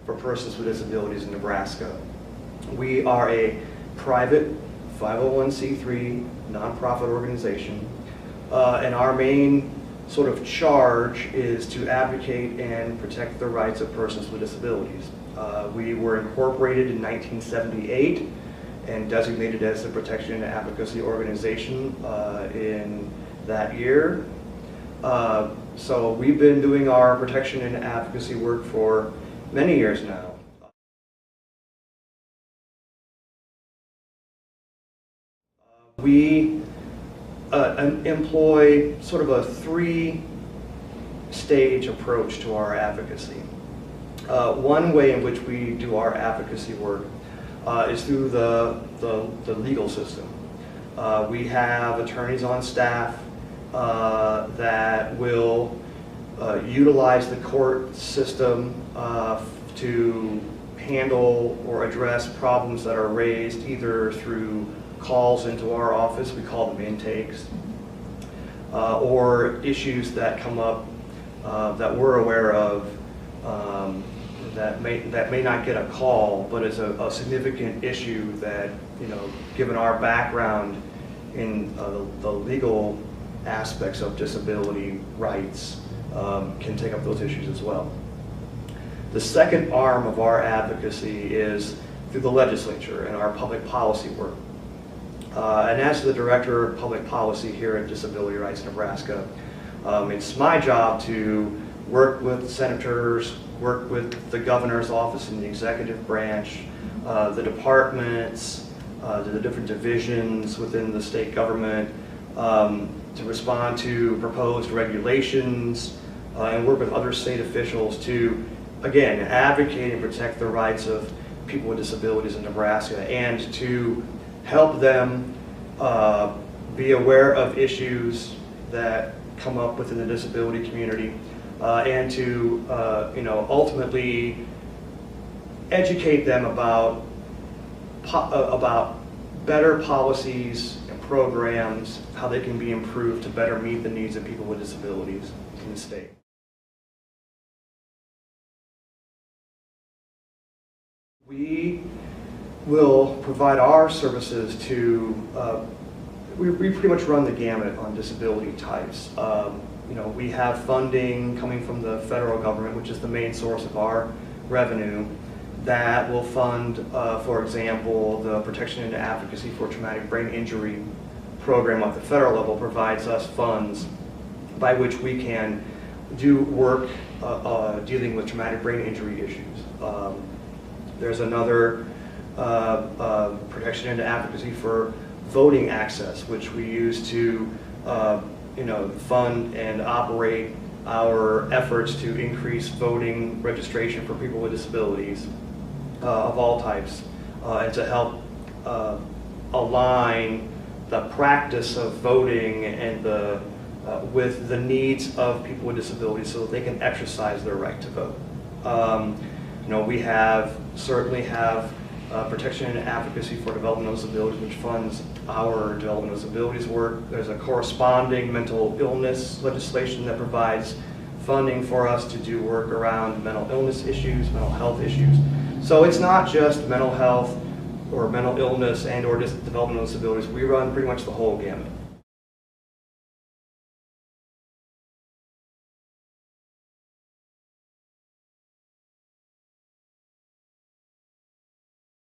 for persons with disabilities in Nebraska. We are a private 501c3 nonprofit organization, and our main sort of charge is to advocate and protect the rights of persons with disabilities. We were incorporated in 1978 and designated as the Protection and Advocacy Organization in that year. So we've been doing our protection and advocacy work for many years now. We employ sort of a three-stage approach to our advocacy. One way in which we do our advocacy work is through the legal system. We have attorneys on staff that will utilize the court system to handle or address problems that are raised either through calls into our office, we call them intakes, or issues that come up that we're aware of that may not get a call, but is a significant issue that, you know, given our background in the legal aspects of disability rights, can take up those issues as well. The second arm of our advocacy is through the legislature and our public policy work. And as the Director of Public Policy here at Disability Rights Nebraska, it's my job to work with senators, work with the governor's office in the executive branch, the departments, the different divisions within the state government, to respond to proposed regulations, and work with other state officials to, again, advocate and protect the rights of people with disabilities in Nebraska, and to help them be aware of issues that come up within the disability community, and to ultimately educate them about better policies and programs, how they can be improved to better meet the needs of people with disabilities in the state. We will provide our services to, we pretty much run the gamut on disability types. We have funding coming from the federal government, which is the main source of our revenue, that will fund, for example, the Protection and Advocacy for Traumatic Brain Injury program at the federal level provides us funds by which we can do work dealing with traumatic brain injury issues. There's another Protection and Advocacy for Voting Access, which we use to fund and operate our efforts to increase voting registration for people with disabilities of all types, and to help align the practice of voting and with the needs of people with disabilities so that they can exercise their right to vote. We certainly have Protection and Advocacy for Developmental Disabilities, which funds our developmental disabilities work. There's a corresponding mental illness legislation that provides funding for us to do work around mental illness issues, mental health issues. So it's not just mental health or mental illness and or developmental disabilities. We run pretty much the whole gamut.